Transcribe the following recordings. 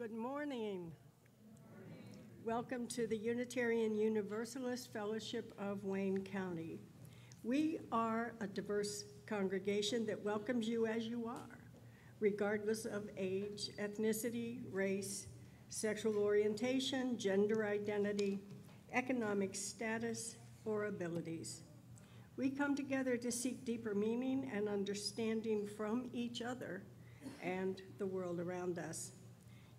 Good morning. Welcome to the Unitarian Universalist Fellowship of Wayne County. We are a diverse congregation that welcomes you as you are, regardless of age, ethnicity, race, sexual orientation, gender identity, economic status, or abilities. We come together to seek deeper meaning and understanding from each other and the world around us.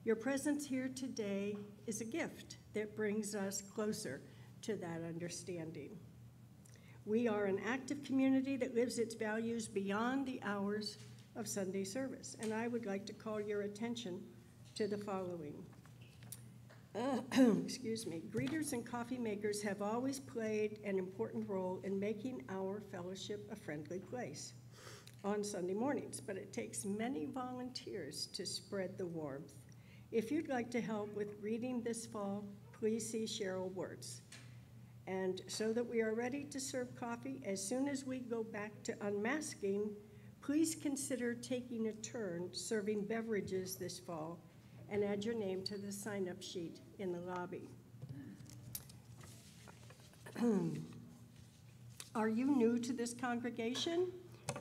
Your presence here today is a gift that brings us closer to that understanding. We are an active community that lives its values beyond the hours of Sunday service, and I would like to call your attention to the following. Excuse me. Greeters and coffee makers have always played an important role in making our fellowship a friendly place on Sunday mornings, but it takes many volunteers to spread the warmth. If you'd like to help with greeting this fall, please see Cheryl Wirtz. And so that we are ready to serve coffee, as soon as we go back to unmasking, please consider taking a turn serving beverages this fall and add your name to the sign-up sheet in the lobby. Are you new to this congregation?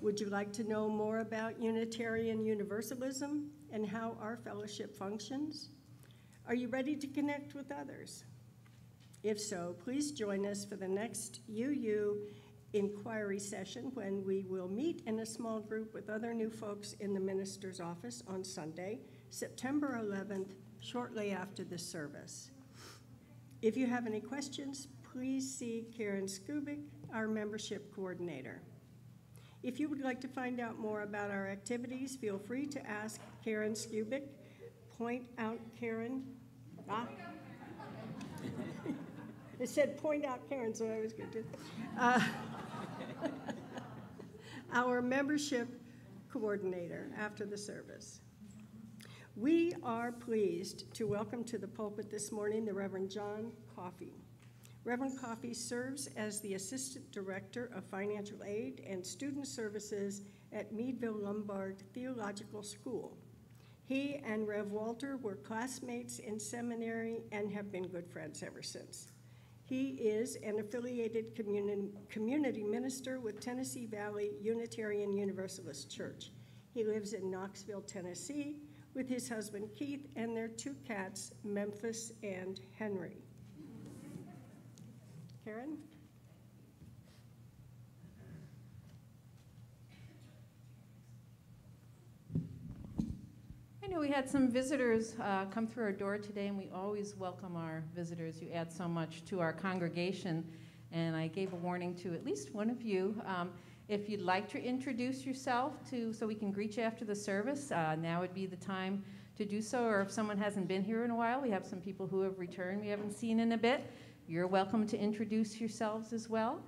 Would you like to know more about Unitarian Universalism and how our fellowship functions? Are you ready to connect with others? If so, please join us for the next UU inquiry session when we will meet in a small group with other new folks in the minister's office on Sunday, September 11th, shortly after the service. If you have any questions, please see Karen Skubik, our membership coordinator. If you would like to find out more about our activities, feel free to ask Karen Skubik. Point out Karen. It said point out Karen, so I was going to. Our membership coordinator after the service. We are pleased to welcome to the pulpit this morning the Reverend Jon Coffee. Reverend Coffee serves as the Assistant Director of Financial Aid and Student Services at Meadville Lombard Theological School. He and Rev Walter were classmates in seminary and have been good friends ever since. He is an affiliated community minister with Tennessee Valley Unitarian Universalist Church. He lives in Knoxville, Tennessee, with his husband Keith and their two cats, Memphis and Henry. Karen? I know we had some visitors come through our door today, and we always welcome our visitors. You add so much to our congregation, and I gave a warning to at least one of you. If you'd like to introduce yourself so we can greet you after the service, now would be the time to do so. Or if someone hasn't been here in a while, we have some people who have returned we haven't seen in a bit. You're welcome to introduce yourselves as well.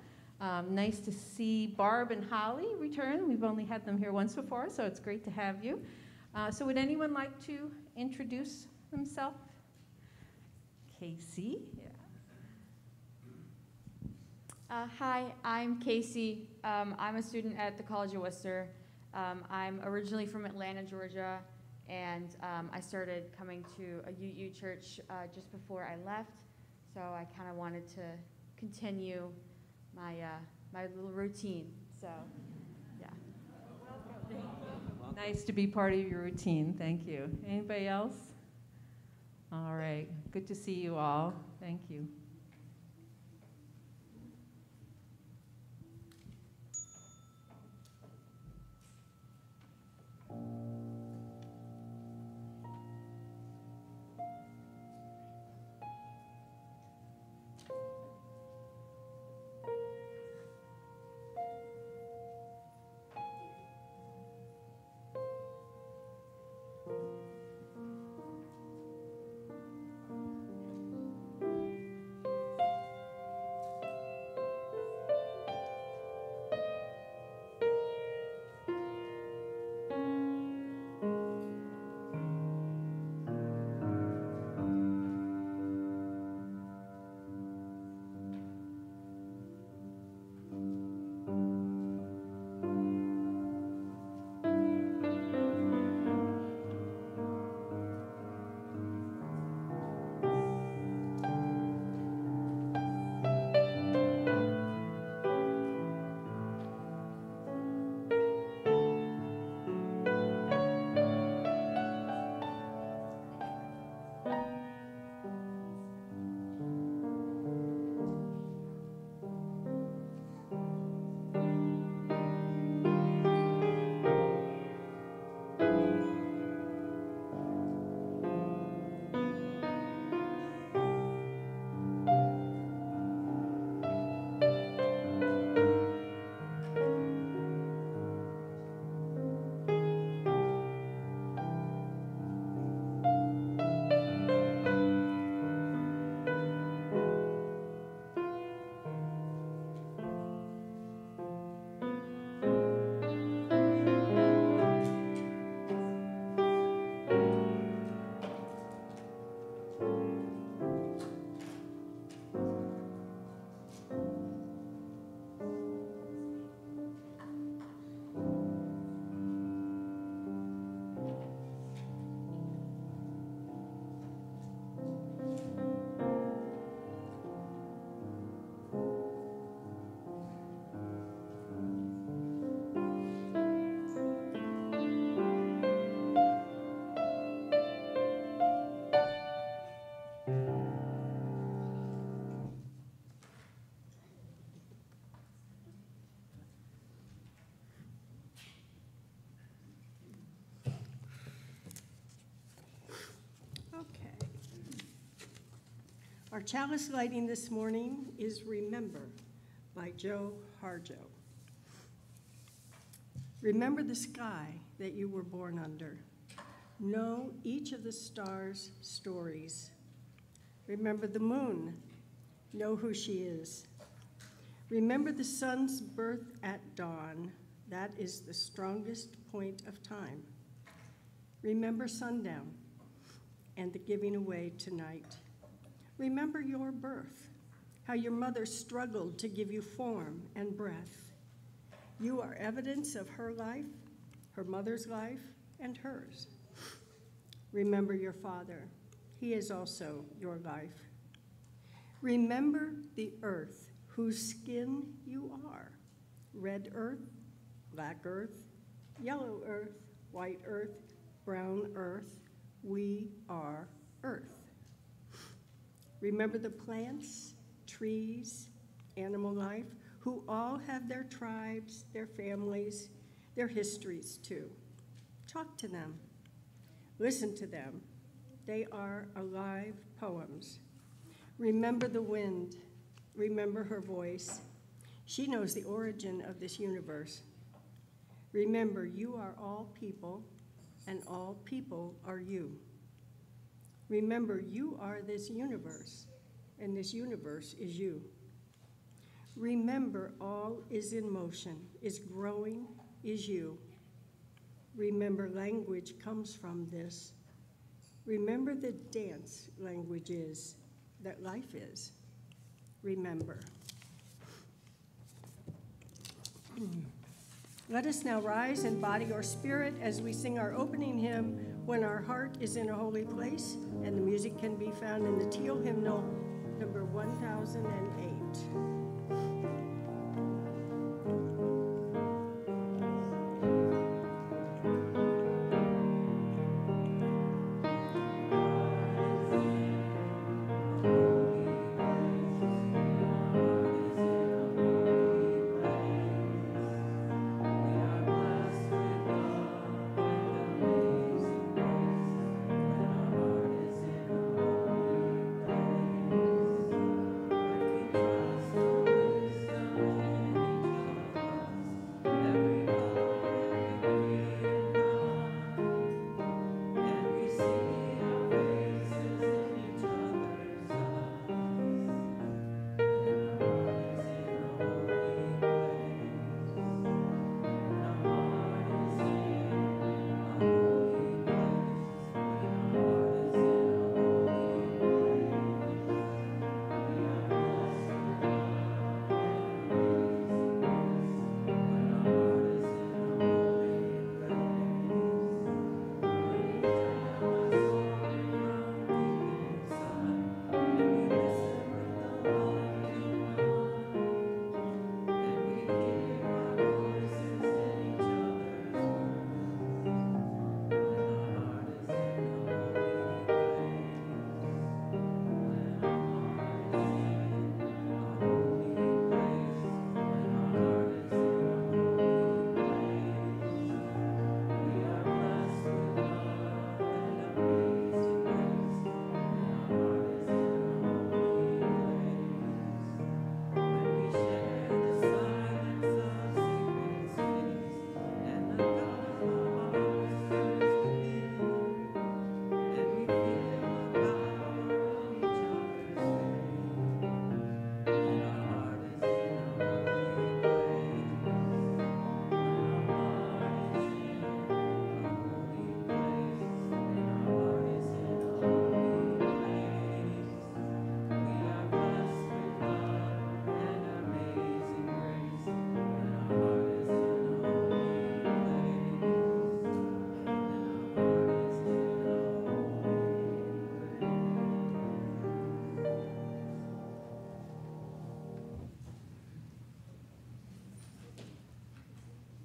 Nice to see Barb and Holly return. We've only had them here once before, so it's great to have you. So would anyone like to introduce themselves? Casey? Yeah. Hi, I'm Casey. I'm a student at the College of Worcester. I'm originally from Atlanta, Georgia, and I started coming to a UU church just before I left. So I kind of wanted to continue my little routine. So, yeah. Welcome. Nice to be part of your routine. Thank you. Anybody else? All right. Good to see you all. Thank you. Our chalice lighting this morning is Remember by Joe Harjo. Remember the sky that you were born under. Know each of the stars' stories. Remember the moon. Know who she is. Remember the sun's birth at dawn. That is the strongest point of time. Remember sundown and the giving away tonight. Remember your birth, how your mother struggled to give you form and breath. You are evidence of her life, her mother's life, and hers. Remember your father. He is also your life. Remember the earth, whose skin you are. Red earth, black earth, yellow earth, white earth, brown earth. We are earth. Remember the plants, trees, animal life, who all have their tribes, their families, their histories too. Talk to them. Listen to them. They are alive poems. Remember the wind. Remember her voice. She knows the origin of this universe. Remember, you are all people, and all people are you. Remember, you are this universe, and this universe is you. Remember, all is in motion, is growing, is you. Remember, language comes from this. Remember the dance language is, that life is. Remember. Let us now rise in body or spirit as we sing our opening hymn, When Our Heart is in a Holy Place, and the music can be found in the teal hymnal, number 1008.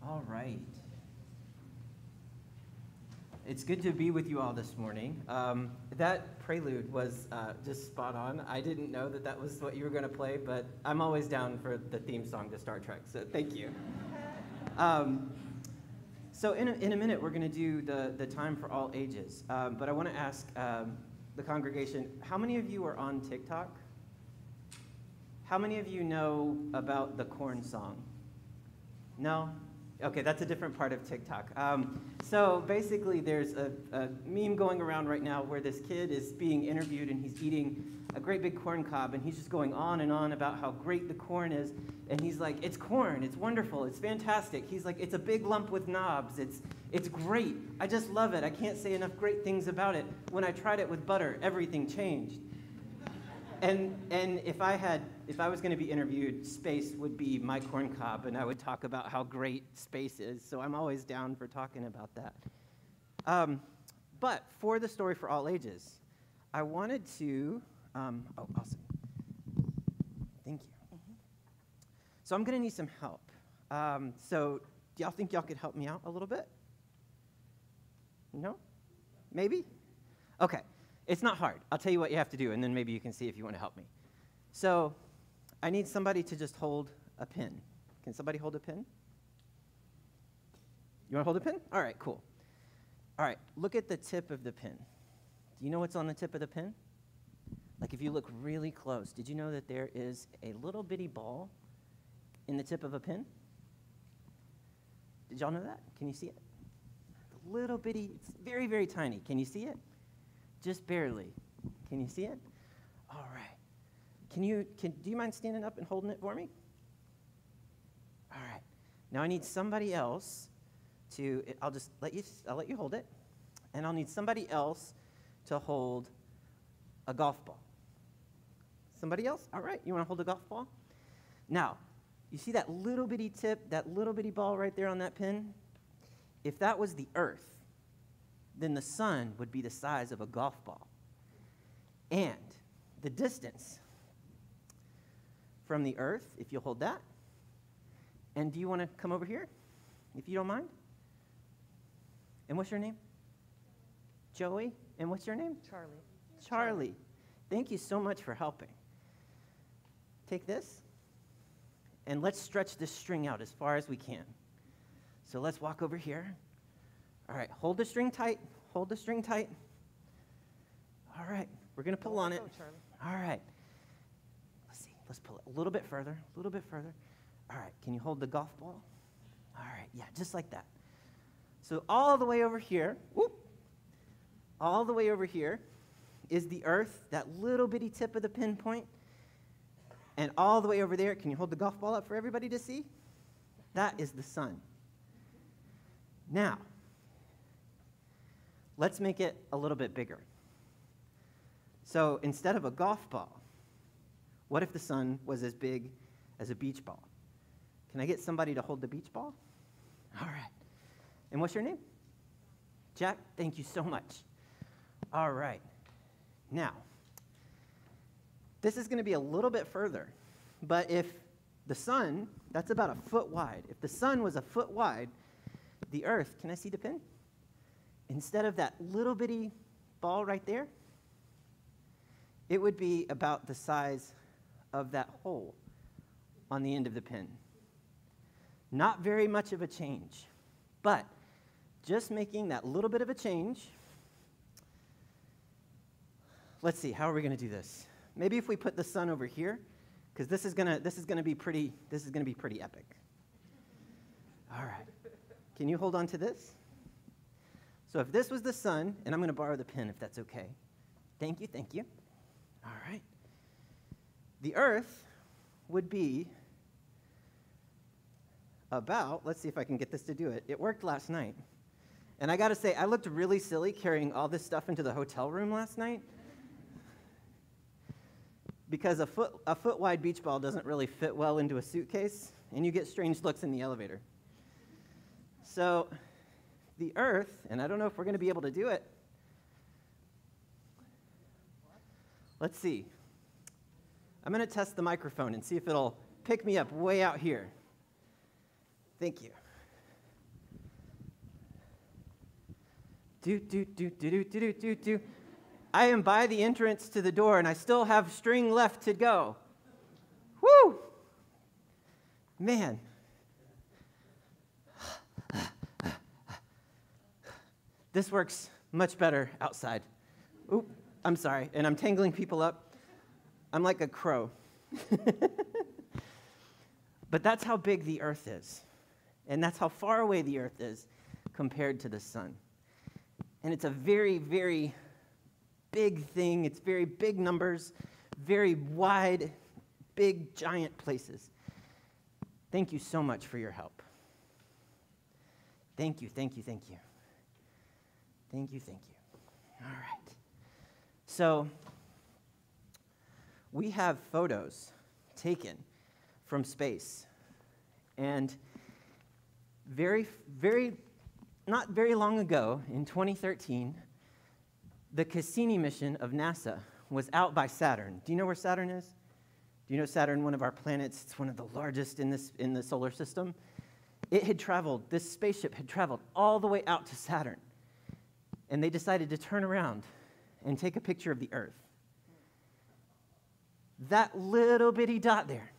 All right. It's good to be with you all this morning. That prelude was just spot on. I didn't know that that was what you were going to play, but I'm always down for the theme song to Star Trek, so thank you. So in a minute, we're going to do the time for all ages, but I want to ask the congregation, how many of you are on TikTok? How many of you know about the corn song? No? Okay, that's a different part of TikTok. So basically, there's a meme going around right now where this kid is being interviewed and he's eating a great big corn cob, and he's just going on and on about how great the corn is. And he's like, it's corn, it's wonderful, it's fantastic. He's like, it's a big lump with knobs, it's great. I just love it. I can't say enough great things about it. When I tried it with butter, everything changed. And if I was going to be interviewed, space would be my corn cob, and I would talk about how great space is. So I'm always down for talking about that. But for the story for all ages, I wanted to. Oh, awesome! Thank you. So I'm going to need some help. So do y'all think y'all could help me out a little bit? No? Maybe? Okay. It's not hard. I'll tell you what you have to do, and then maybe you can see if you want to help me. So I need somebody to just hold a pin. Can somebody hold a pin? You want to hold a pin? All right, cool. All right, look at the tip of the pin. Do you know what's on the tip of the pin? Like if you look really close, did you know that there is a little bitty ball in the tip of a pin? Did y'all know that? Can you see it? A little bitty, it's very, very tiny. Can you see it? Just barely. Can you see it? All right. Do you mind standing up and holding it for me? All right. Now I need somebody else to, I'll let you hold it, and I'll need somebody else to hold a golf ball. Somebody else? All right. You want to hold a golf ball? Now, you see that little bitty tip, that little bitty ball right there on that pin? If that was the earth, then the sun would be the size of a golf ball. And the distance from the earth, if you'll hold that, and do you want to come over here, if you don't mind? And what's your name? Joey? And what's your name? Charlie. Charlie. Thank you so much for helping. Take this, and let's stretch this string out as far as we can. So let's walk over here. All right, hold the string tight. Hold the string tight. All right, we're going to pull on it. All right. Let's see. Let's pull it a little bit further, a little bit further. All right, can you hold the golf ball? All right, yeah, just like that. So all the way over here, whoop, all the way over here is the earth, that little bitty tip of the pinpoint. And all the way over there, can you hold the golf ball up for everybody to see? That is the sun. Now, let's make it a little bit bigger. So instead of a golf ball, what if the sun was as big as a beach ball? Can I get somebody to hold the beach ball? All right. And what's your name? Jack, thank you so much. All right. Now, this is going to be a little bit further, but if the sun, that's about a foot wide. If the sun was a foot wide, the earth, can I see the pin? Instead of that little bitty ball right there, it would be about the size of that hole on the end of the pin. Not very much of a change, but just making that little bit of a change. Let's see, how are we going to do this? Maybe if we put the sun over here, because this is going to be pretty epic. All right. Can you hold on to this? So if this was the sun, and I'm going to borrow the pen if that's okay. Thank you, thank you. All right. The earth would be about, let's see if I can get this to do it. It worked last night. And I got to say, I looked really silly carrying all this stuff into the hotel room last night. Because a foot wide beach ball doesn't really fit well into a suitcase, and you get strange looks in the elevator. So the earth, and I don't know if we're going to be able to do it. Let's see. I'm going to test the microphone and see if it'll pick me up way out here. Thank you. Do. I am by the entrance to the door, and I still have string left to go. Woo! Man. This works much better outside. Oop, I'm sorry, and I'm tangling people up. I'm like a crow. But that's how big the earth is. And that's how far away the earth is compared to the sun. And it's a very, very big thing. It's very big numbers, very wide, big, giant places. Thank you so much for your help. Thank you, thank you, thank you. Thank you, thank you. All right. So, we have photos taken from space. And not very long ago, in 2013, the Cassini mission of NASA was out by Saturn. Do you know where Saturn is? Do you know Saturn, one of our planets? It's one of the largest in the solar system. This spaceship had traveled all the way out to Saturn. And they decided to turn around and take a picture of the Earth. That little bitty dot there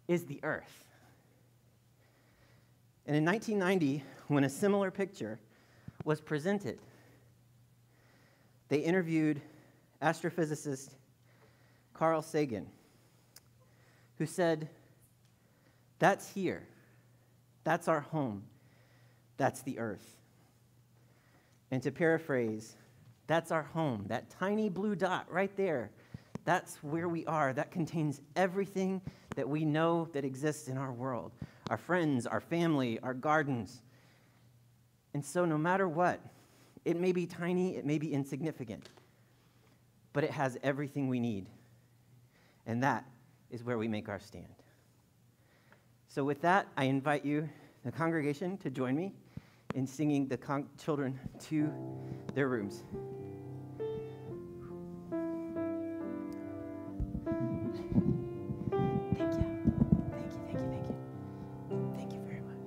is the Earth. And in 1990, when a similar picture was presented, they interviewed astrophysicist Carl Sagan, who said, "That's here. That's our home. That's the Earth." And to paraphrase, that's our home. That tiny blue dot right there, that's where we are. That contains everything that we know that exists in our world. Our friends, our family, our gardens. And so no matter what, it may be tiny, it may be insignificant, but it has everything we need. And that is where we make our stand. So with that, I invite you, the congregation, to join me in singing the children to their rooms. Thank you. Thank you, thank you, thank you. Thank you very much.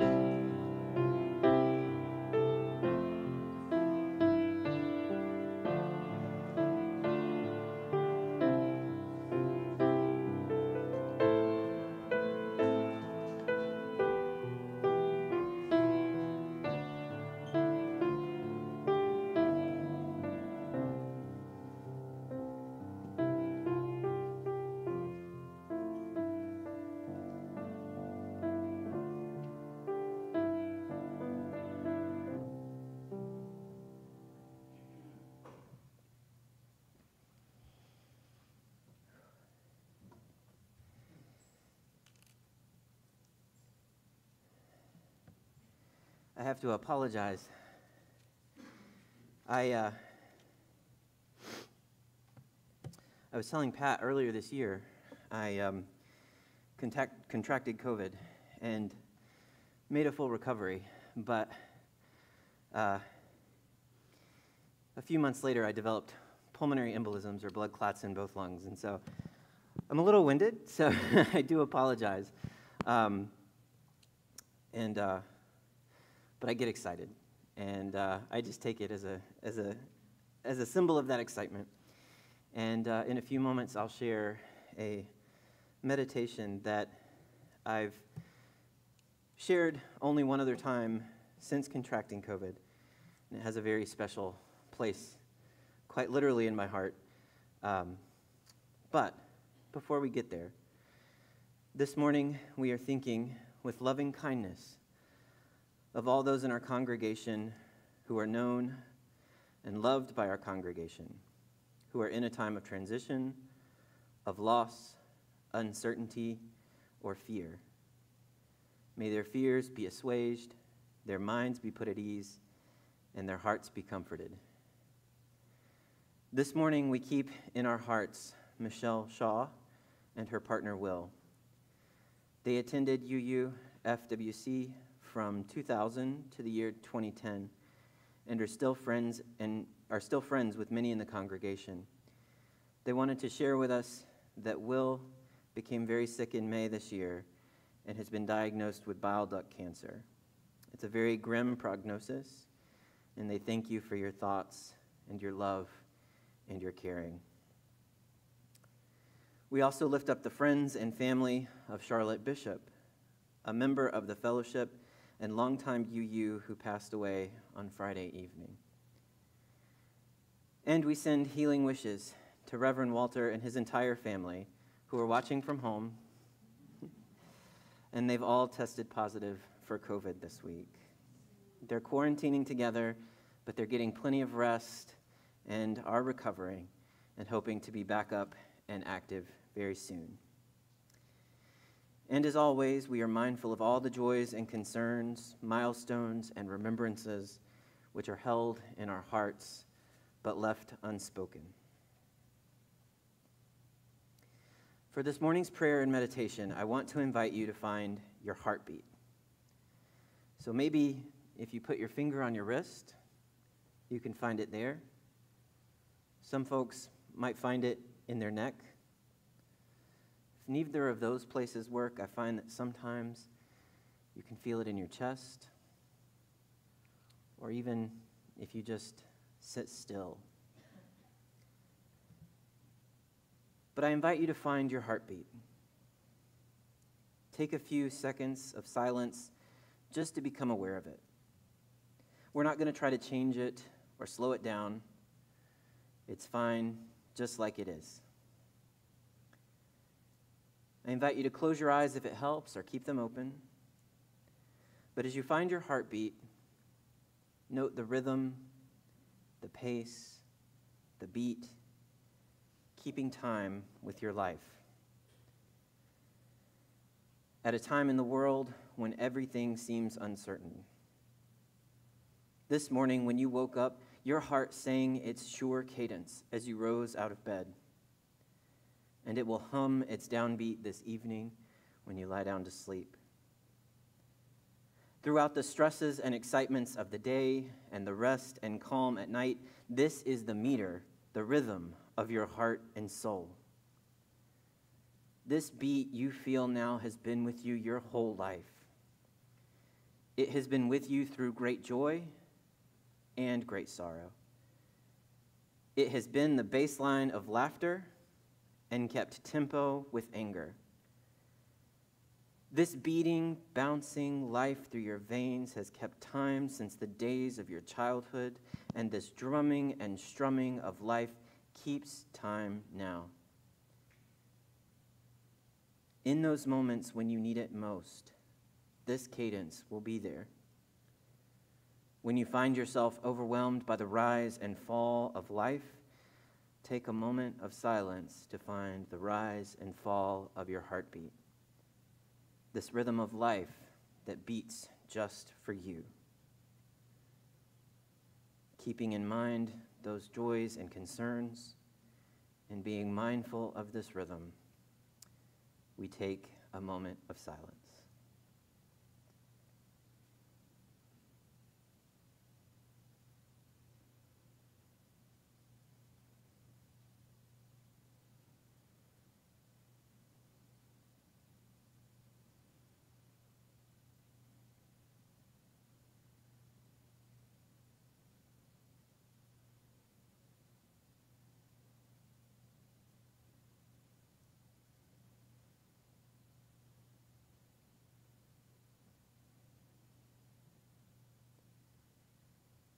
I have to apologize. I was telling Pat earlier this year, I contracted COVID and made a full recovery, but a few months later I developed pulmonary embolisms, or blood clots in both lungs, and so I'm a little winded, so I do apologize. But I get excited, and I just take it as a symbol of that excitement. And in a few moments, I'll share a meditation that I've shared only one other time since contracting COVID, and it has a very special place, quite literally in my heart. But before we get there, this morning we are thinking with loving kindness of all those in our congregation who are known and loved by our congregation, who are in a time of transition, of loss, uncertainty, or fear. May their fears be assuaged, their minds be put at ease, and their hearts be comforted. This morning we keep in our hearts Michelle Shaw and her partner Will. They attended UU FWC from 2000 to the year 2010, and are still friends with many in the congregation. They wanted to share with us that Will became very sick in May this year and has been diagnosed with bile duct cancer. It's a very grim prognosis, and they thank you for your thoughts and your love and your caring. We also lift up the friends and family of Charlotte Bishop, a member of the fellowship and longtime UU who passed away on Friday evening. And we send healing wishes to Reverend Walter and his entire family who are watching from home, and they've all tested positive for COVID this week. They're quarantining together, but they're getting plenty of rest and are recovering and hoping to be back up and active very soon. And as always, we are mindful of all the joys and concerns, milestones, and remembrances which are held in our hearts but left unspoken. For this morning's prayer and meditation, I want to invite you to find your heartbeat. So maybe if you put your finger on your wrist, you can find it there. Some folks might find it in their neck. If neither of those places work, I find that sometimes you can feel it in your chest, or even if you just sit still. But I invite you to find your heartbeat. Take a few seconds of silence just to become aware of it. We're not going to try to change it or slow it down. It's fine just like it is. I invite you to close your eyes if it helps, or keep them open. But as you find your heartbeat, note the rhythm, the pace, the beat, keeping time with your life. At a time in the world when everything seems uncertain. This morning, when you woke up, your heart sang its sure cadence as you rose out of bed. And it will hum its downbeat this evening when you lie down to sleep. Throughout the stresses and excitements of the day and the rest and calm at night, this is the meter, the rhythm of your heart and soul. This beat you feel now has been with you your whole life. It has been with you through great joy and great sorrow. It has been the baseline of laughter and kept tempo with anger. This beating, bouncing life through your veins has kept time since the days of your childhood, and this drumming and strumming of life keeps time now. In those moments when you need it most, this cadence will be there. When you find yourself overwhelmed by the rise and fall of life, take a moment of silence to find the rise and fall of your heartbeat. This rhythm of life that beats just for you. Keeping in mind those joys and concerns, and being mindful of this rhythm, we take a moment of silence.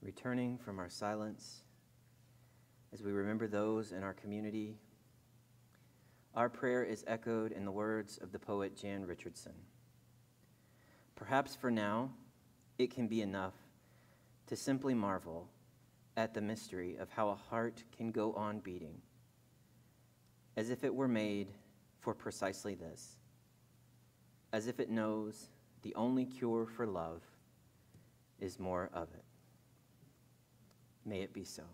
Returning from our silence, as we remember those in our community, our prayer is echoed in the words of the poet Jan Richardson. Perhaps for now, it can be enough to simply marvel at the mystery of how a heart can go on beating, as if it were made for precisely this, as if it knows the only cure for love is more of it. May it be so.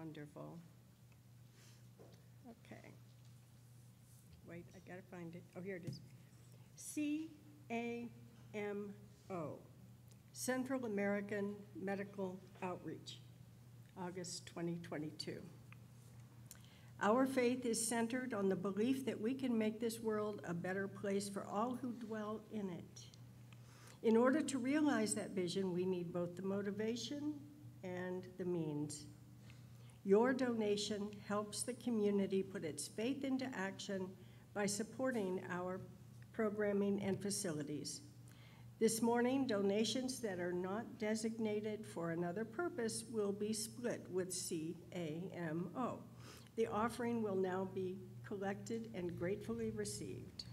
Wonderful. Okay. Wait, I gotta find it. Oh, here it is. CAMO, Central American Medical Outreach, August 2022. Our faith is centered on the belief that we can make this world a better place for all who dwell in it. In order to realize that vision, we need both the motivation and the means. Your donation helps the community put its faith into action by supporting our programming and facilities. This morning, donations that are not designated for another purpose will be split with CAMO. The offering will now be collected and gratefully received.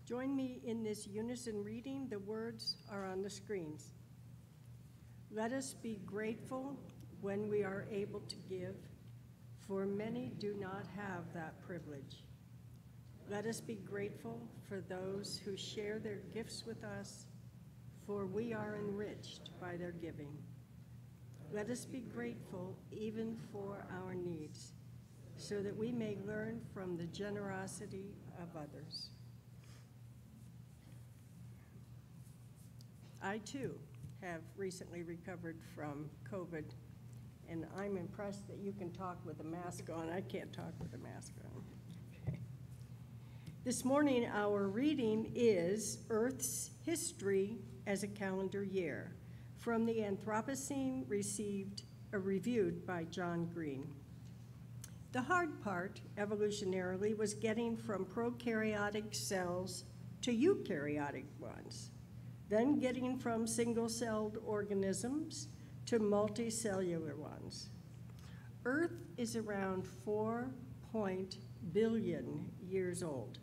Join me in this unison reading. The words are on the screens. Let us be grateful when we are able to give, for many do not have that privilege. Let us be grateful for those who share their gifts with us, for we are enriched by their giving. Let us be grateful even for our needs, so that we may learn from the generosity of others. I, too, have recently recovered from COVID, and I'm impressed that you can talk with a mask on. I can't talk with a mask on. Okay. This morning, our reading is Earth's History as a Calendar Year, from the Anthropocene reviewed by John Green. The hard part, evolutionarily, was getting from prokaryotic cells to eukaryotic ones, then getting from single-celled organisms to multicellular ones. Earth is around 4 billion years old,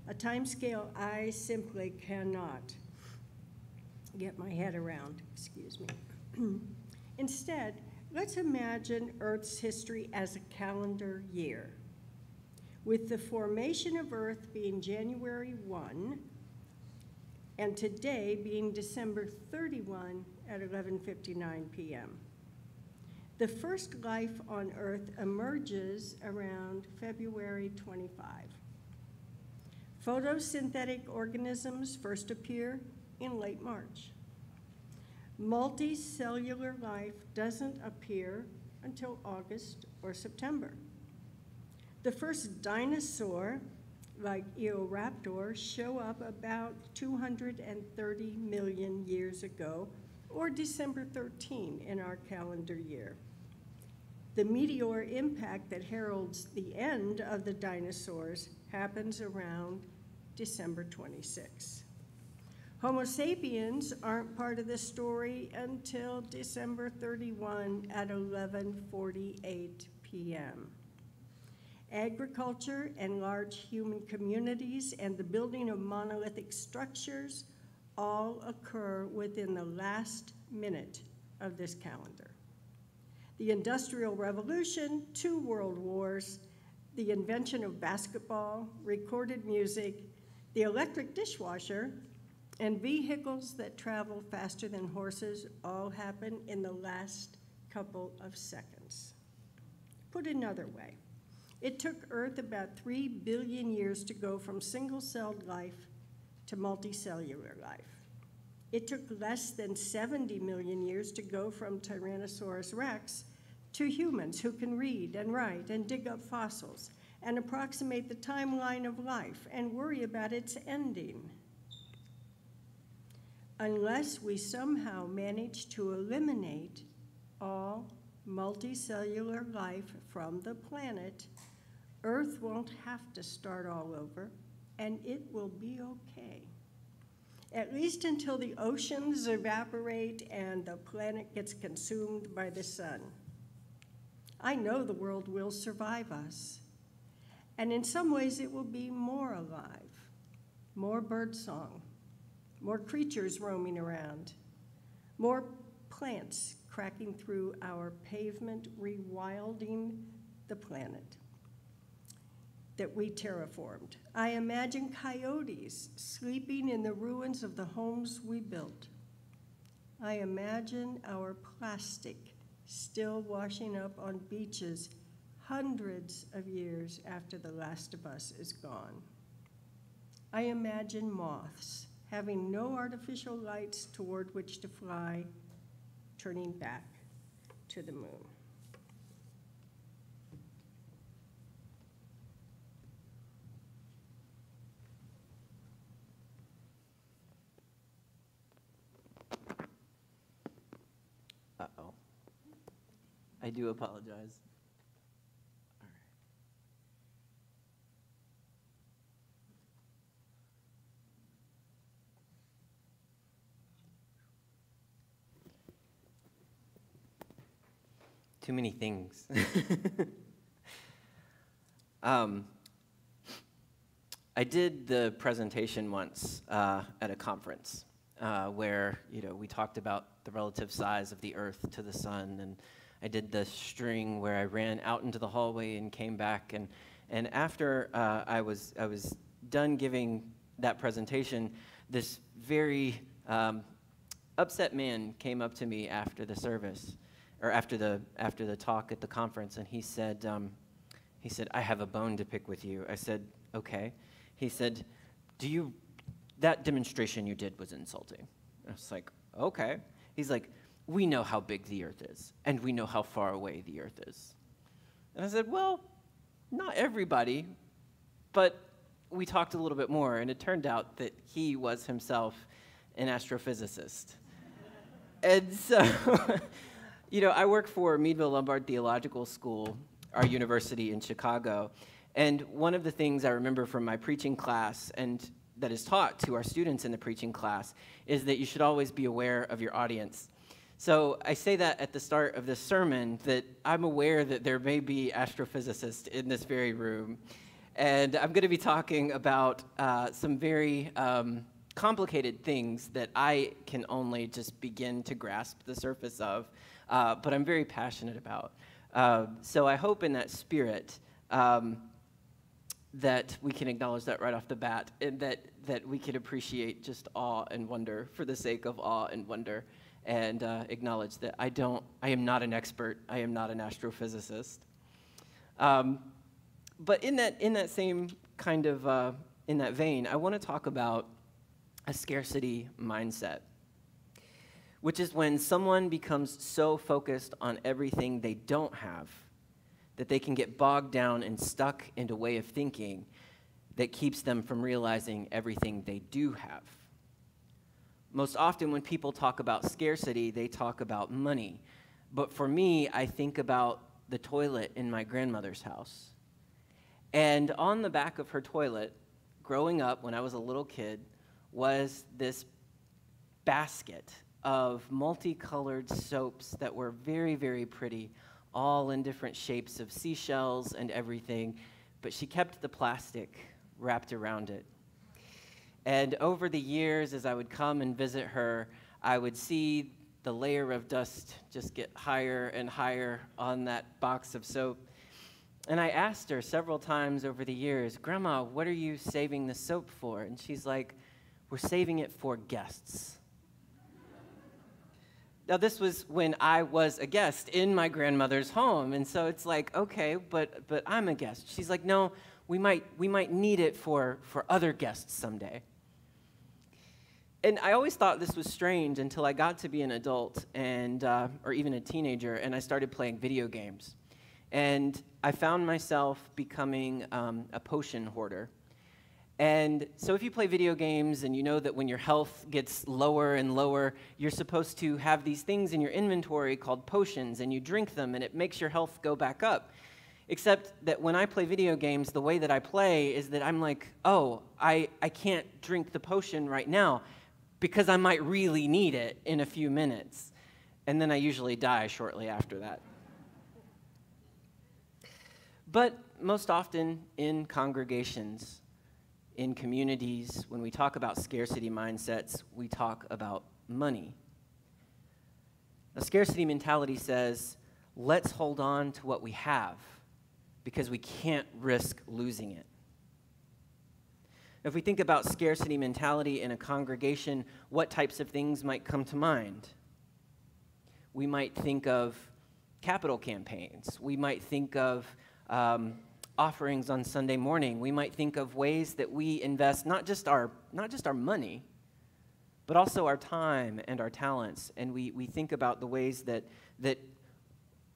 a timescale I simply cannot get my head around, excuse me. Instead, let's imagine Earth's history as a calendar year, with the formation of Earth being January 1, and today being December 31 at 11:59 p.m. The first life on Earth emerges around February 25. Photosynthetic organisms first appear in late March. Multicellular life doesn't appear until August or September. The first dinosaur, like Eoraptor, show up about 230 million years ago, or December 13 in our calendar year. The meteor impact that heralds the end of the dinosaurs happens around December 26. Homo sapiens aren't part of the story until December 31 at 11:48 p.m. Agriculture and large human communities and the building of monolithic structures all occur within the last minute of this calendar. The Industrial Revolution, 2 world wars, the invention of basketball, recorded music, the electric dishwasher, and vehicles that travel faster than horses all happen in the last couple of seconds. Put another way, it took Earth about 3 billion years to go from single-celled life to multicellular life. It took less than 70 million years to go from Tyrannosaurus rex to humans who can read and write and dig up fossils and approximate the timeline of life and worry about its ending. Unless we somehow manage to eliminate all multicellular life from the planet, Earth won't have to start all over, and it will be okay. At least until the oceans evaporate and the planet gets consumed by the sun. I know the world will survive us, and in some ways it will be more alive, more birdsong, more creatures roaming around, more plants cracking through our pavement, rewilding the planet that we terraformed. I imagine coyotes sleeping in the ruins of the homes we built. I imagine our plastic still washing up on beaches hundreds of years after the last of us is gone. I imagine moths having no artificial lights toward which to fly, turning back to the moon. Uh-oh. I do apologize. All right. Too many things. I did the presentation once at a conference where we talked about the relative size of the Earth to the sun, and I did the string where I ran out into the hallway and came back, and after I was done giving that presentation, this very upset man came up to me after the service, or after the talk at the conference, and he said, I have a bone to pick with you. I said, okay. He said, that demonstration you did was insulting. I was like, okay. He's like, we know how big the Earth is, and we know how far away the Earth is. And I said, well, not everybody, but we talked a little bit more, and it turned out that he was himself an astrophysicist. And so, I work for Meadville Lombard Theological School, our university in Chicago, and one of the things I remember from my preaching class, and that is taught to our students in the preaching class, is that you should always be aware of your audience. So I say that at the start of this sermon, that I'm aware that there may be astrophysicists in this very room, and I'm going to be talking about some very complicated things that I can only just begin to grasp the surface of, but I'm very passionate about. So I hope in that spirit that we can acknowledge that right off the bat, and that we can appreciate just awe and wonder for the sake of awe and wonder, and acknowledge that I am not an expert, I am not an astrophysicist. But in that same kind of, in that vein, I want to talk about a scarcity mindset, which is when someone becomes so focused on everything they don't have that they can get bogged down and stuck into a way of thinking that keeps them from realizing everything they do have. Most often when people talk about scarcity, they talk about money. But for me, I think about the toilet in my grandmother's house. And on the back of her toilet, growing up when I was a little kid, was this basket of multicolored soaps that were very, very pretty, all in different shapes of seashells and everything. but she kept the plastic wrapped around it. And over the years, as I would come and visit her, I would see the layer of dust just get higher and higher on that box of soap. And I asked her several times over the years, "Grandma, what are you saving the soap for?" And she's like, "We're saving it for guests." Now, this was when I was a guest in my grandmother's home, and so it's like, okay, but I'm a guest. She's like, "No, we might need it for other guests someday." And I always thought this was strange until I got to be an adult and or even a teenager, and I started playing video games. And I found myself becoming a potion hoarder. And so if you play video games and you know that when your health gets lower and lower, you're supposed to have these things in your inventory called potions, and you drink them, and it makes your health go back up. Except that when I play video games, the way that I play is that I'm like, oh, I can't drink the potion right now because I might really need it in a few minutes. And then I usually die shortly after that. But most often in congregations, in communities, when we talk about scarcity mindsets, we talk about money. A scarcity mentality says, let's hold on to what we have because we can't risk losing it. If we think about scarcity mentality in a congregation, what types of things might come to mind? We might think of capital campaigns. We might think of offerings on Sunday morning. We might think of ways that we invest not just our money, but also our time and our talents. And we think about the ways that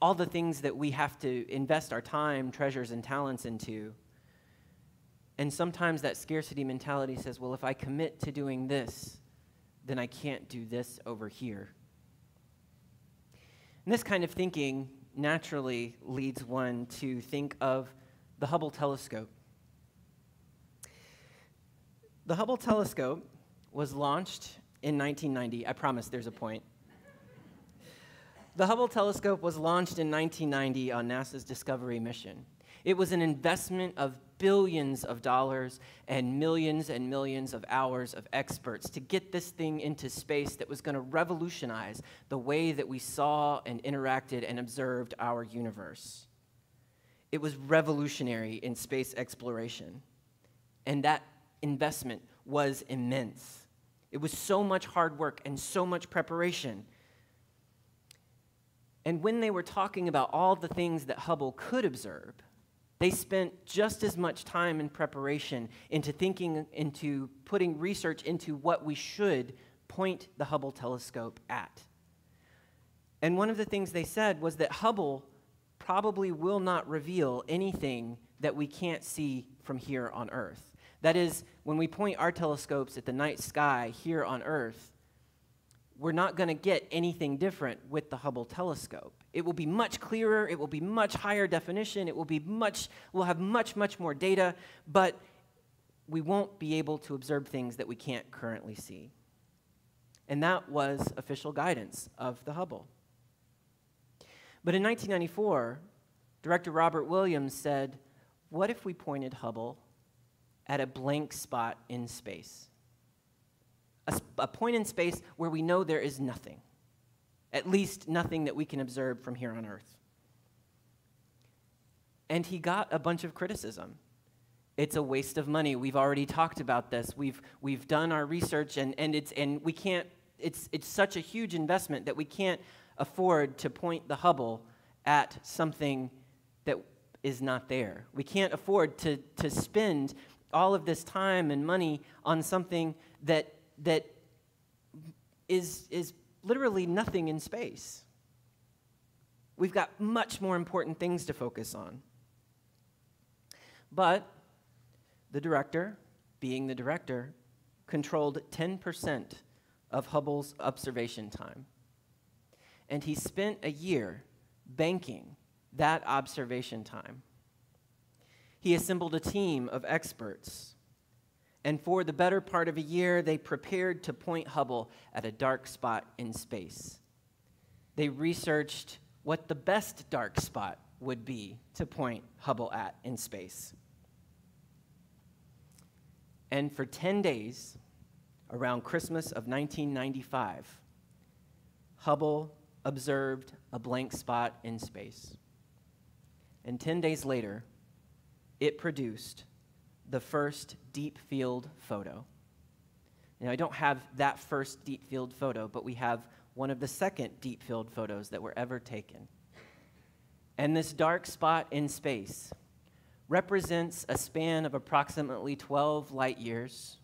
all the things that we have to invest our time, treasures, and talents into. And sometimes that scarcity mentality says, well, if I commit to doing this, then I can't do this over here. And this kind of thinking naturally leads one to think of the Hubble telescope. The Hubble telescope was launched in 1990. I promise there's a point. The Hubble telescope was launched in 1990 on NASA's Discovery mission. It was an investment of billions of dollars and millions of hours of experts to get this thing into space that was going to revolutionize the way that we saw and interacted and observed our universe. It was revolutionary in space exploration, and that investment was immense. It was so much hard work and so much preparation. And when they were talking about all the things that Hubble could observe, they spent just as much time in preparation into putting research into what we should point the Hubble telescope at. And one of the things they said was that Hubble probably will not reveal anything that we can't see from here on Earth. That is, when we point our telescopes at the night sky here on Earth, we're not going to get anything different with the Hubble telescope. It will be much clearer, it will be much higher definition, we'll have much more data, but we won't be able to observe things that we can't currently see. And that was official guidance of the Hubble. But in 1994, Director Robert Williams said, what if we pointed Hubble at a blank spot in space? A point in space where we know there is nothing, at least nothing that we can observe from here on Earth. And he got a bunch of criticism. It's a waste of money. We've already talked about this. We've done our research, and we can't. It's such a huge investment that we can't afford to point the Hubble at something that is not there. We can't afford to spend all of this time and money on something that is literally nothing in space. We've got much more important things to focus on. But the director, being the director, controlled 10% of Hubble's observation time. And he spent a year banking that observation time. He assembled a team of experts, and for the better part of a year, they prepared to point Hubble at a dark spot in space. They researched what the best dark spot would be to point Hubble at in space. And for 10 days, around Christmas of 1995, Hubble observed a blank spot in space. And 10 days later, it produced the first deep field photo. Now, I don't have that first deep field photo, but we have one of the second deep field photos that were ever taken. And this dark spot in space represents a span of approximately 12 light years.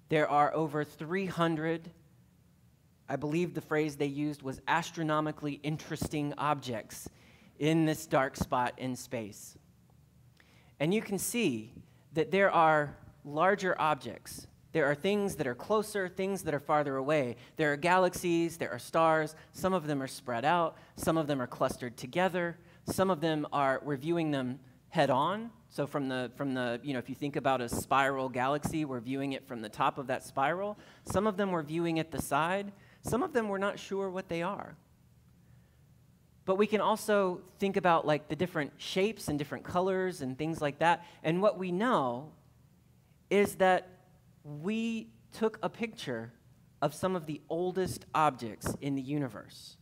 There are over 300, I believe the phrase they used was astronomically interesting objects in this dark spot in space. And you can see that there are larger objects. There are things that are closer, things that are farther away. There are galaxies, there are stars. Some of them are spread out. Some of them are clustered together. Some of them we're viewing them head on. So from the, if you think about a spiral galaxy, we're viewing it from the top of that spiral. Some of them we're viewing at the side. Some of them we're not sure what they are. But we can also think about like the different shapes and different colors and things like that. And what we know is that we took a picture of some of the oldest objects in the universe.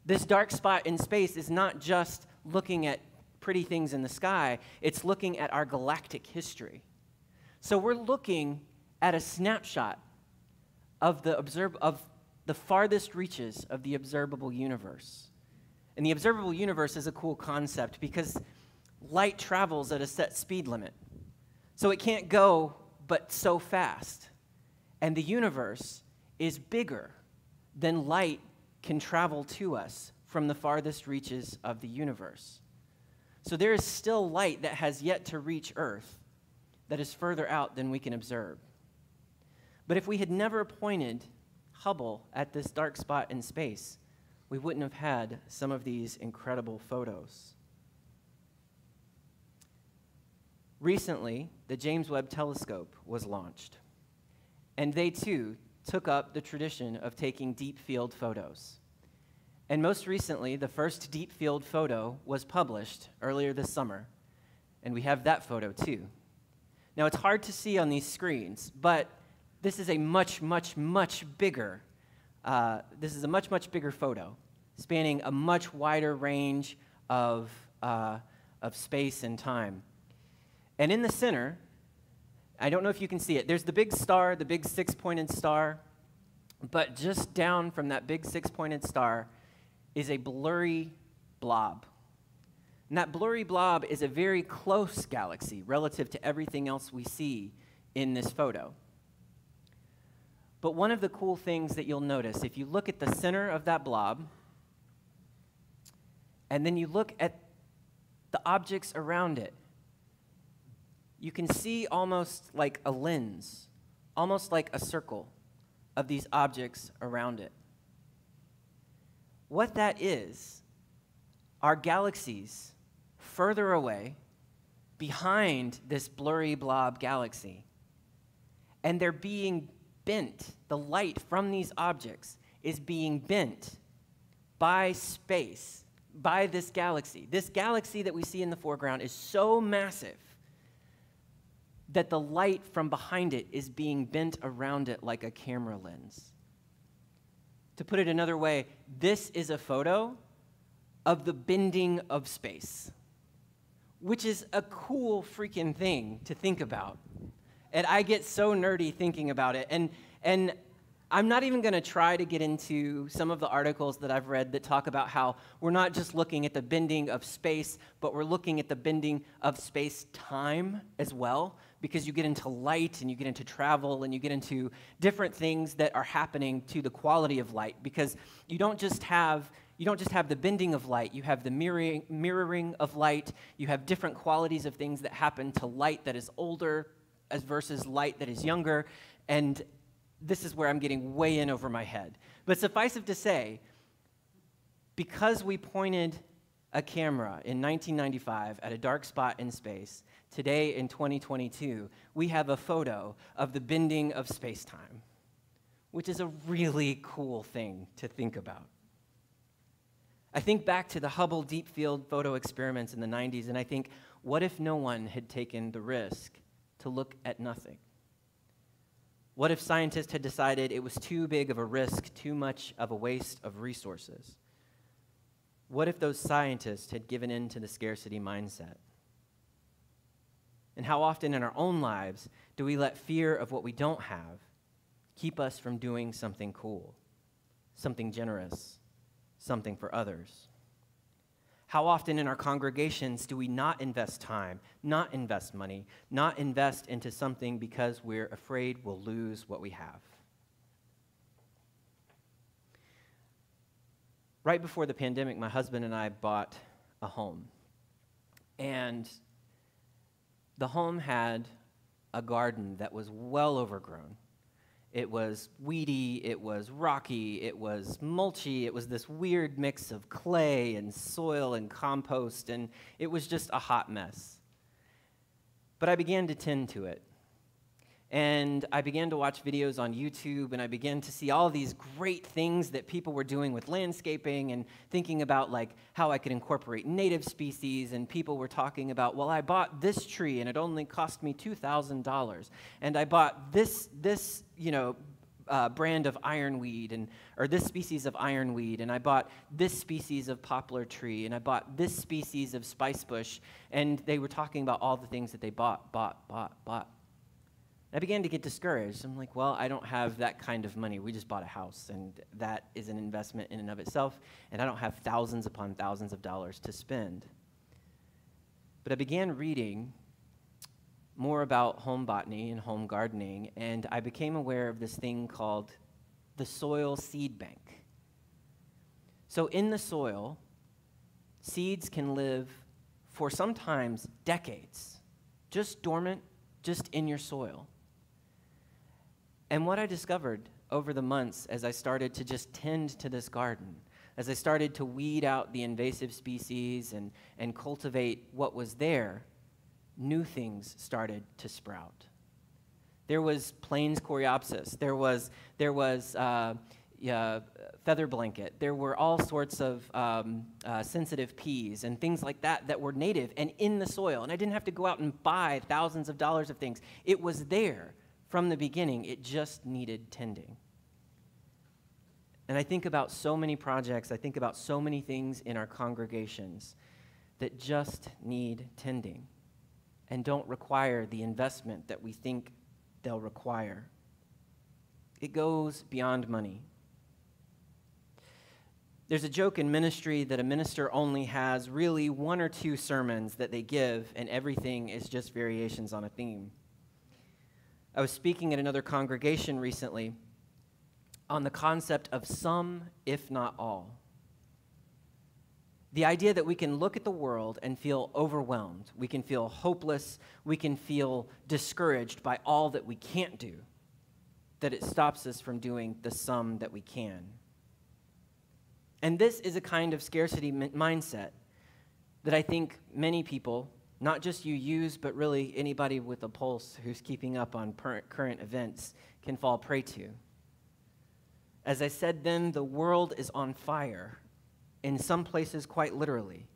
This dark spot in space is not just looking at pretty things in the sky, it's looking at our galactic history. So we're looking at a snapshot of the farthest reaches of the observable universe. And the observable universe is a cool concept because light travels at a set speed limit. So it can't go but so fast. And the universe is bigger than light can travel to us from the farthest reaches of the universe. So there is still light that has yet to reach Earth that is further out than we can observe. But if we had never pointed Hubble at this dark spot in space, we wouldn't have had some of these incredible photos. Recently, the James Webb Telescope was launched, and they too took up the tradition of taking deep field photos. And most recently, the first deep field photo was published earlier this summer, and we have that photo too. Now, it's hard to see on these screens, but this is a much bigger photo, spanning a much wider range of space and time. And in the center, I don't know if you can see it, there's the big star, the big six-pointed star, but just down from that big six-pointed star is a blurry blob. And that blurry blob is a very close galaxy relative to everything else we see in this photo. But one of the cool things that you'll notice, if you look at the center of that blob, and then you look at the objects around it, you can see almost like a lens, almost like a circle of these objects around it. What that is are galaxies further away behind this blurry blob galaxy. And they're being bent. The light from these objects is being bent by space, by this galaxy. This galaxy that we see in the foreground is so massive that the light from behind it is being bent around it like a camera lens. To put it another way, this is a photo of the bending of space, which is a cool freaking thing to think about. And I get so nerdy thinking about it. And I'm not even going to try to get into some of the articles that I've read that talk about how we're not just looking at the bending of space, but we're looking at the bending of space-time as well, because you get into light and you get into travel and you get into different things that are happening to the quality of light, because you don't just have the bending of light, you have the mirroring of light, you have different qualities of things that happen to light that is older as versus light that is younger, and this is where I'm getting way in over my head. But suffice it to say, because we pointed a camera in 1995 at a dark spot in space, today in 2022, we have a photo of the bending of space-time, which is a really cool thing to think about. I think back to the Hubble Deep Field photo experiments in the 90s, and I think, what if no one had taken the risk to look at nothing? What if scientists had decided it was too big of a risk, too much of a waste of resources? What if those scientists had given in to the scarcity mindset? And how often in our own lives do we let fear of what we don't have keep us from doing something cool, something generous, something for others? How often in our congregations do we not invest time, not invest money, not invest into something because we're afraid we'll lose what we have? Right before the pandemic, my husband and I bought a home. And the home had a garden that was well overgrown. It was weedy, it was rocky, it was mulchy, it was this weird mix of clay and soil and compost, and it was just a hot mess. But I began to tend to it. And I began to watch videos on YouTube, and I began to see all these great things that people were doing with landscaping and thinking about like how I could incorporate native species, and people were talking about, well, I bought this tree and it only cost me $2,000, and I bought this brand of ironweed or this species of ironweed, and I bought this species of poplar tree, and I bought this species of spice bush, and they were talking about all the things that they bought. I began to get discouraged. I'm like, well, I don't have that kind of money. We just bought a house, and that is an investment in and of itself, and I don't have thousands upon thousands of dollars to spend. But I began reading more about home botany and home gardening, and I became aware of this thing called the soil seed bank. So in the soil, seeds can live for sometimes decades, just dormant, just in your soil. And what I discovered over the months as I started to just tend to this garden, as I started to weed out the invasive species and cultivate what was there, new things started to sprout. There was Plains coreopsis. There was feather blanket. There were all sorts of sensitive peas and things like that were native and in the soil. And I didn't have to go out and buy thousands of dollars of things. It was there from the beginning. It just needed tending. And I think about so many projects, I think about so many things in our congregations that just need tending and don't require the investment that we think they'll require. It goes beyond money. There's a joke in ministry that a minister only has really one or two sermons that they give, and everything is just variations on a theme. I was speaking at another congregation recently on the concept of some, if not all. The idea that we can look at the world and feel overwhelmed, we can feel hopeless, we can feel discouraged by all that we can't do, that it stops us from doing the some that we can. And this is a kind of scarcity mindset that I think many people, not just you use, but really anybody with a pulse who's keeping up on current events can fall prey to. As I said then, the world is on fire, in some places quite literally.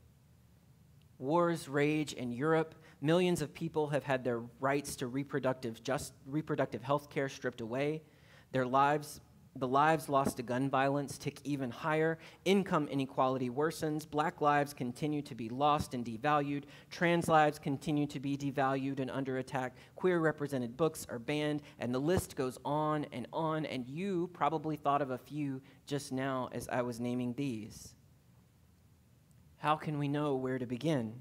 Wars rage in Europe. Millions of people have had their rights to reproductive health care stripped away. The lives lost to gun violence tick even higher. Income inequality worsens. Black lives continue to be lost and devalued. Trans lives continue to be devalued and under attack. Queer represented books are banned, and the list goes on, and you probably thought of a few just now as I was naming these. How can we know where to begin?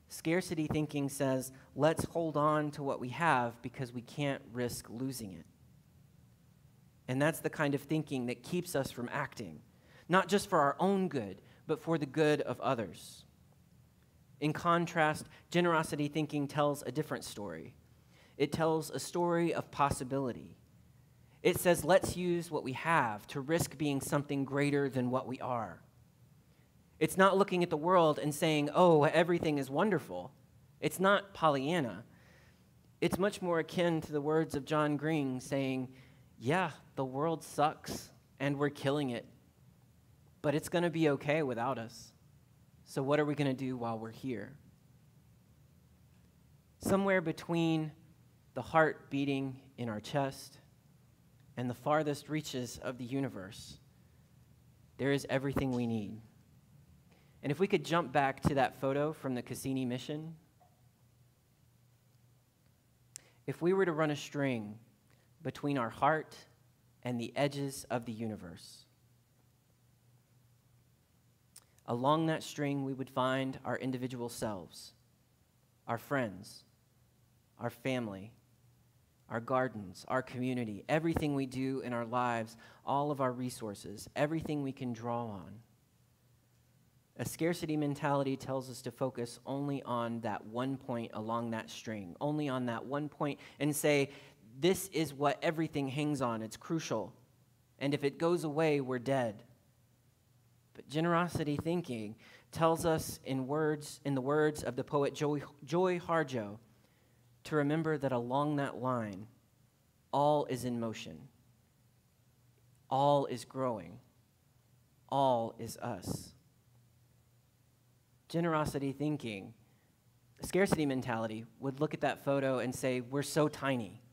Scarcity thinking says, let's hold on to what we have because we can't risk losing it. And that's the kind of thinking that keeps us from acting, not just for our own good, but for the good of others. In contrast, generosity thinking tells a different story. It tells a story of possibility. It says, let's use what we have to risk being something greater than what we are. It's not looking at the world and saying, oh, everything is wonderful. It's not Pollyanna. It's much more akin to the words of John Green saying, yeah, the world sucks and we're killing it, but it's going to be okay without us. So what are we going to do while we're here? somewhere between the heart beating in our chest and the farthest reaches of the universe, there is everything we need. And if we could jump back to that photo from the Cassini mission, if we were to run a string between our heart and the edges of the universe, along that string we would find our individual selves, our friends, our family, our gardens, our community, everything we do in our lives, all of our resources, everything we can draw on. A scarcity mentality tells us to focus only on that one point along that string, only on that one point, and say, this is what everything hangs on. It's crucial. And if it goes away, we're dead. But generosity thinking tells us in the words of the poet Joy Harjo, to remember that along that line, all is in motion. All is growing. All is us. Generosity thinking, scarcity mentality, would look at that photo and say, we're so tiny.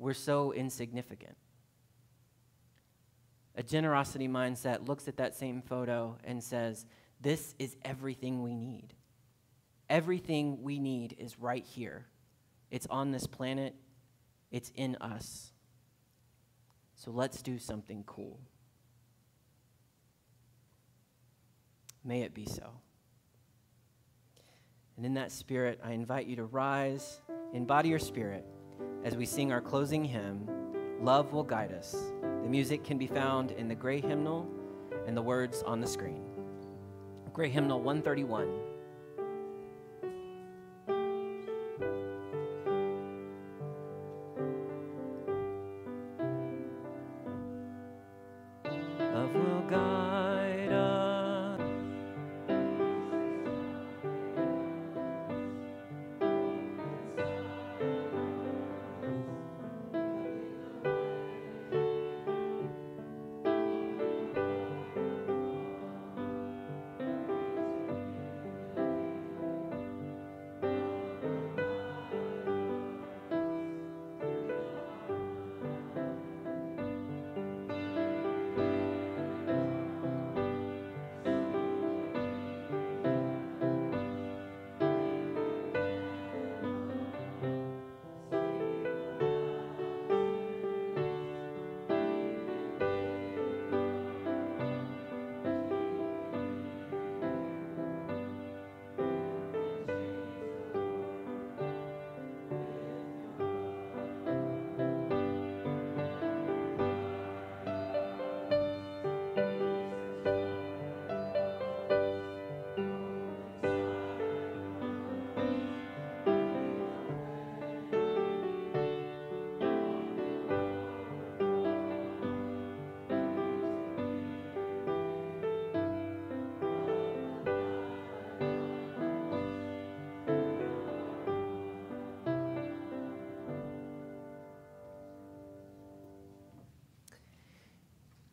We're so insignificant. A generosity mindset looks at that same photo and says, this is everything we need. Everything we need is right here. It's on this planet. It's in us. So let's do something cool. May it be so. And in that spirit, I invite you to rise, embody your spirit, as we sing our closing hymn, Love Will Guide Us. The music can be found in the gray hymnal and the words on the screen. Gray hymnal 131. Love will guide us.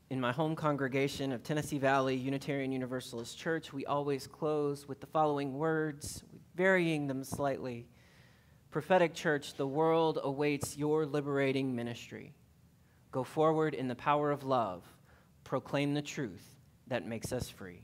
In my home congregation of Tennessee Valley Unitarian Universalist Church, we always close with the following words, varying them slightly. Prophetic Church, the world awaits your liberating ministry. Go forward in the power of love. Proclaim the truth that makes us free.